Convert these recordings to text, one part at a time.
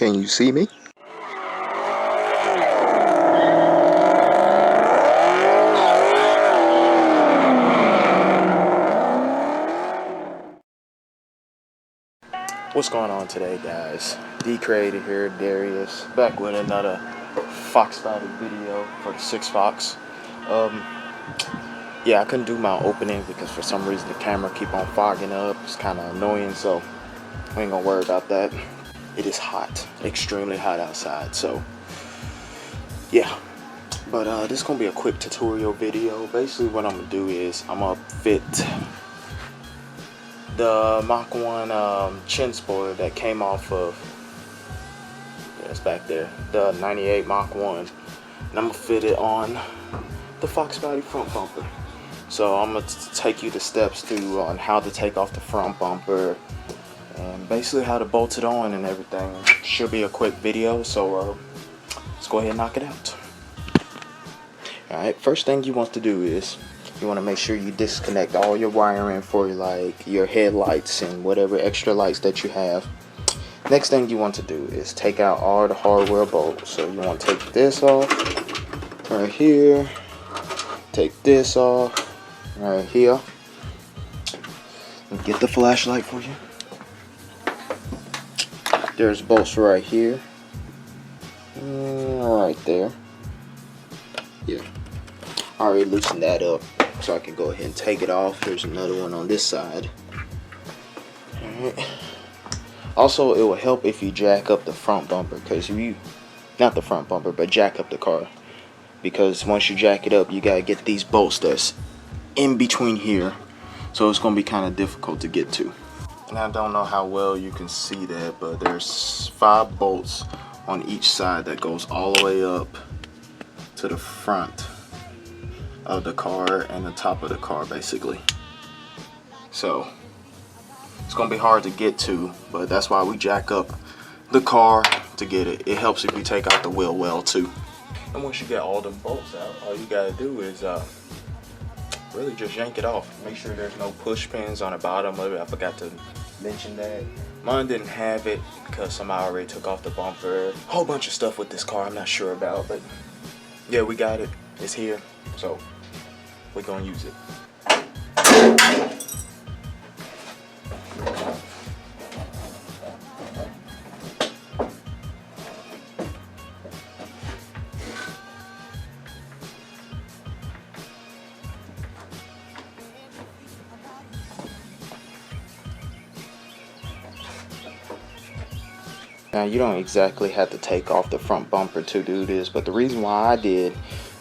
Can you see me? What's going on today, guys? D Creator here, Darius, back with another Foxbody video for the 6 Fox. Yeah, I couldn't do my opening because for some reason the camera keep on fogging up. It's kind of annoying, so we ain't gonna worry about that. It is hot, extremely hot outside, so yeah. But this is gonna be a quick tutorial video. Basically what I'm gonna do is I'm gonna fit the Mach 1 chin spoiler that came off of, it's back there, the 98 Mach 1, and I'm gonna fit it on the Foxbody front bumper. So I'm gonna take you the steps through on how to take off the front bumper and basically how to bolt it on and everything. Should be a quick video, so let's go ahead and knock it out. Alright, first thing you want to do is you want to make sure you disconnect all your wiring for like your headlights and whatever extra lights that you have. Next thing you want to do is take out all the hardware bolts. So you want to take this off right here, take this off right here, and get the flashlight for you. There's bolts right here, right there. Yeah, I already loosened that up, so I can go ahead and take it off. There's another one on this side. Alright. Also, it will help if you jack up the front bumper, because not the front bumper, but jack up the car. Because once you jack it up, you gotta get these bolts that's in between here, so it's gonna be kind of difficult to get to. And I don't know how well you can see that, but there's 5 bolts on each side that goes all the way up to the front of the car and the top of the car, basically. So it's gonna be hard to get to, but that's why we jack up the car to get it. It helps if you take out the wheel well too. And once you get all them bolts out, all you gotta do is really just yank it off. Make sure there's no push pins on the bottom of it. I forgot to mention that. Mine didn't have it because somebody already took off the bumper. A whole bunch of stuff with this car I'm not sure about, but yeah, we got it. It's here, so we're gonna use it. Now you don't exactly have to take off the front bumper to do this, but the reason why I did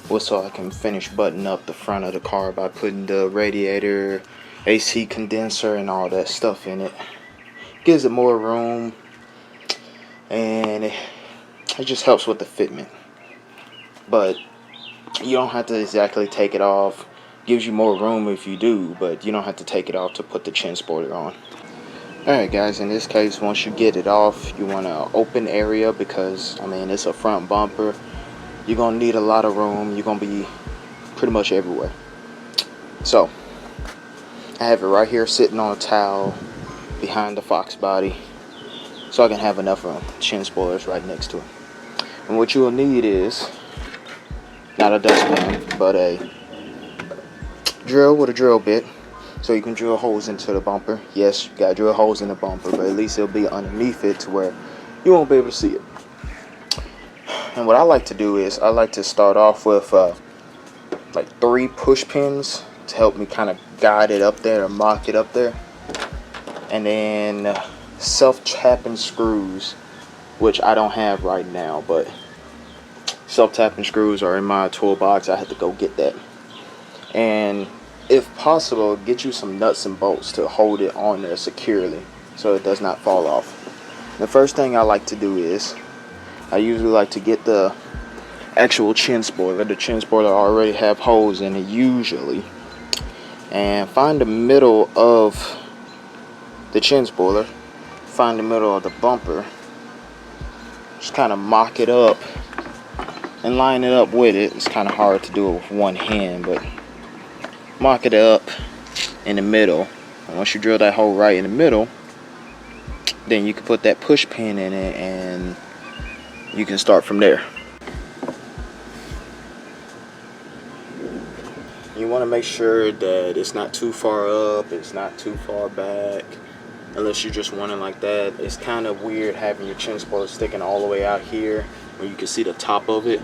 was so I can finish buttoning up the front of the car by putting the radiator, AC condenser, and all that stuff in it. Gives it more room, and it just helps with the fitment. But you don't have to exactly take it off. Gives you more room if you do, but you don't have to take it off to put the chin spoiler on. Alright guys, in this case, once you get it off, you want an open area because, I mean, it's a front bumper. You're going to need a lot of room. You're going to be pretty much everywhere. So, I have it right here sitting on a towel behind the Foxbody so I can have enough room. Chin spoilers right next to it. And what you will need is, not a dustpan, but a drill with a drill bit. So you can drill holes into the bumper. Yes, you gotta drill holes in the bumper, but at least it'll be underneath it to where you won't be able to see it. And what I like to do is I like to start off with like 3 push pins to help me kind of guide it up there or mock it up there. And then self-tapping screws, which I don't have right now, but self-tapping screws are in my toolbox. I had to go get that. And if possible, get you some nuts and bolts to hold it on there securely so it does not fall off. The first thing I like to do is I usually like to get the actual chin spoiler. The chin spoiler already have holes in it usually, and find the middle of the chin spoiler, find the middle of the bumper, just kind of mock it up and line it up with it. It's kind of hard to do it with one hand, but mock it up in the middle. And once you drill that hole right in the middle, then you can put that push pin in it and you can start from there. You want to make sure that it's not too far up, it's not too far back, unless you're just wanting like that. It's kind of weird having your chin spoiler sticking all the way out here where you can see the top of it.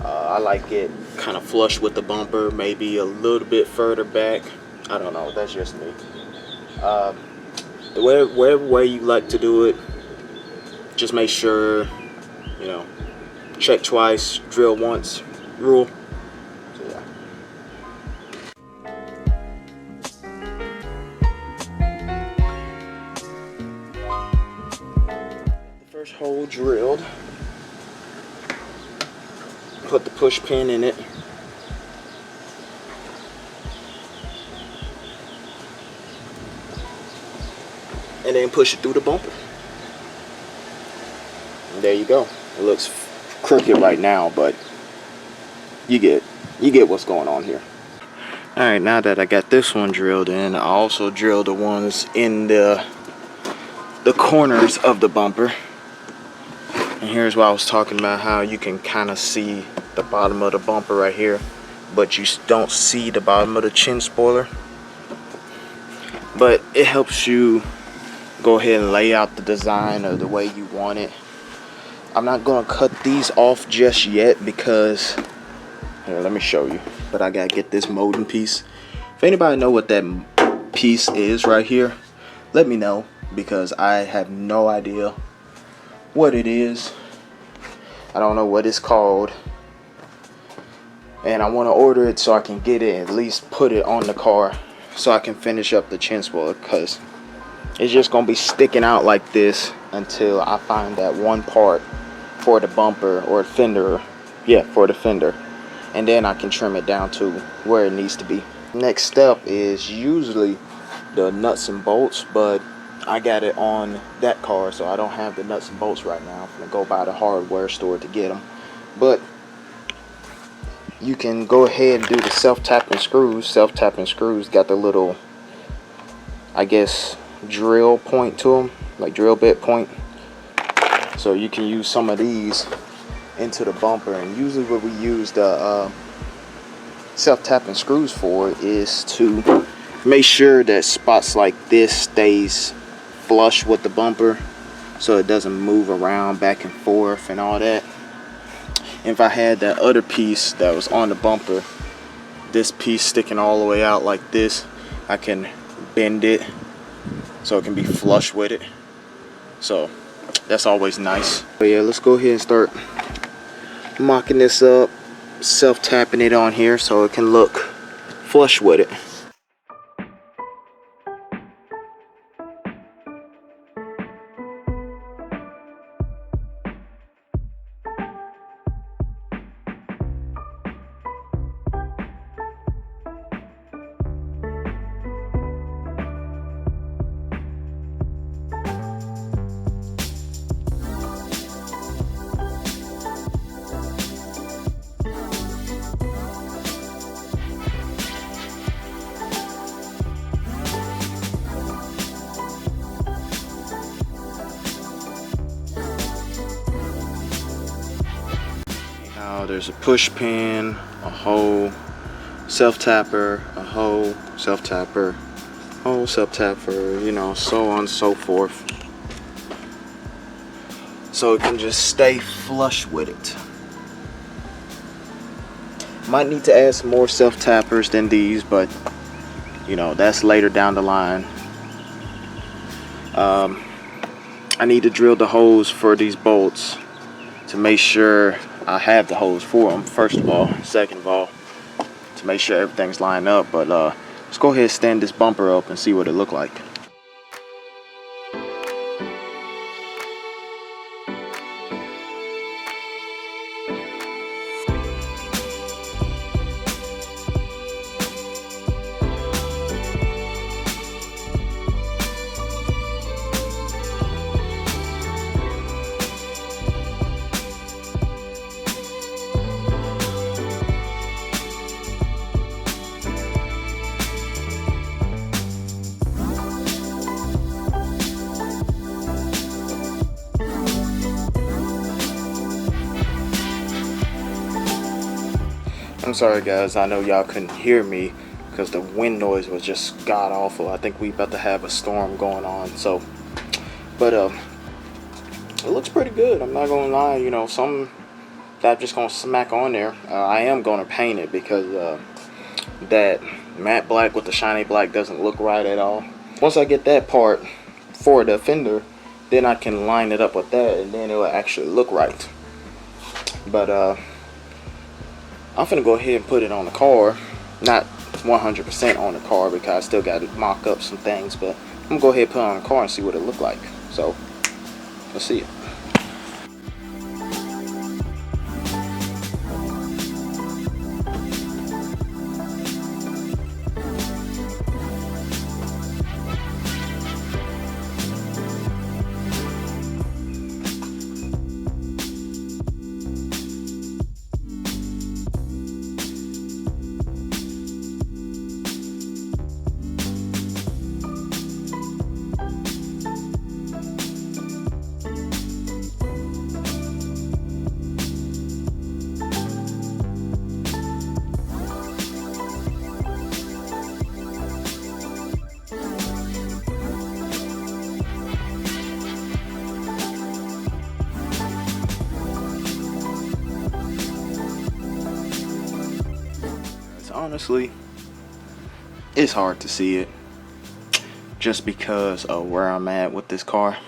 I like it kind of flush with the bumper, maybe a little bit further back. I don't know, that's just me. Whatever way you like to do it, just make sure, you know, check twice, drill once rule. So yeah. The first hole drilled. Put the push pin in it. And then push it through the bumper. And there you go. It looks crooked right now, but you get what's going on here. Alright, now that I got this one drilled in, I also drilled the ones in the corners of the bumper. And here's what I was talking about, how you can kind of see the bottom of the bumper right here, but you don't see the bottom of the chin spoiler. But it helps you go ahead and lay out the design of the way you want it. I'm not going to cut these off just yet because, here, let me show you. But I got to get this molding piece. If anybody know what that piece is right here, let me know, because I have no idea what it is. I don't know what it's called. And I want to order it so I can get it, at least put it on the car so I can finish up the chin spoiler, because it's just going to be sticking out like this until I find that one part for the bumper or fender. Yeah, for the fender. And then I can trim it down to where it needs to be. Next step is usually the nuts and bolts, but I got it on that car, so I don't have the nuts and bolts right now. I'm going to go by the hardware store to get them. But you can go ahead and do the self-tapping screws. Self-tapping screws got the little, I guess, drill point to them, like drill bit point. So you can use some of these into the bumper. And usually what we use the self-tapping screws for is to make sure that spots like this stays flush with the bumper, so it doesn't move around back and forth and all that. If I had that other piece that was on the bumper, this piece sticking all the way out like this, I can bend it so it can be flush with it. So that's always nice. But yeah, let's go ahead and start mocking this up, self-tapping it on here so it can look flush with it. Now there's a push pin, a hole, self-tapper, a hole, self-tapper, hole, self-tapper, you know, so on and so forth. So it can just stay flush with it. Might need to add some more self-tappers than these, but you know, that's later down the line. I need to drill the holes for these bolts to make sure I have the holes for them, first of all. Second of all, to make sure everything's lined up. But let's go ahead and stand this bumper up and see what it look like. I'm sorry guys, I know y'all couldn't hear me because the wind noise was just god awful. I think we about to have a storm going on. So, but it looks pretty good. I'm not gonna lie. You know, some that I'm just gonna smack on there. I am gonna paint it because that matte black with the shiny black doesn't look right at all. Once I get that part for the fender, then I can line it up with that, and then it will actually look right. But I'm finna go ahead and put it on the car. Not 100% on the car because I still got to mock up some things, but I'm gonna go ahead and put it on the car and see what it look like. So let's see it. Honestly, it's hard to see it just because of where I'm at with this car,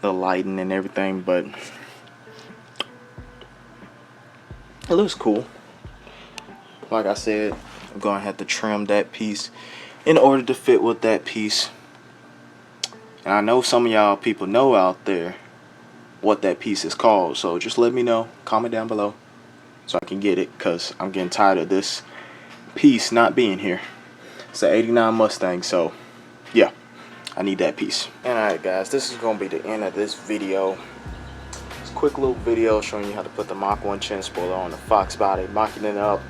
the lighting and everything, but it looks cool. Like I said, I'm gonna have to trim that piece in order to fit with that piece. And I know some of y'all people know out there what that piece is called, so just let me know, comment down below so I can get it, because I'm getting tired of this piece not being here. It's an 89 Mustang, so yeah, I need that piece. And alright guys, this is gonna be the end of this video. It's a quick little video showing you how to put the Mach 1 chin spoiler on the Foxbody, mocking it up.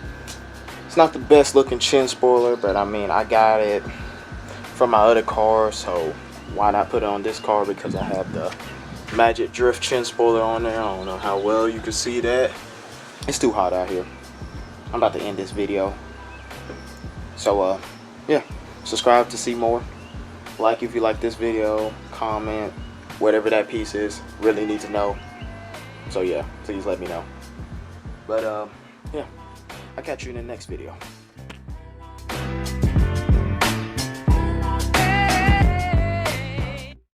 It's not the best looking chin spoiler, but I mean, I got it from my other car, so why not put it on this car? Because I have the Magic Drift chin spoiler on there. I don't know how well you can see that. It's too hot out here. I'm about to end this video. So yeah, subscribe to see more. Like if you like this video, comment, whatever that piece is, really need to know. So yeah, please let me know. But yeah, I'll catch you in the next video.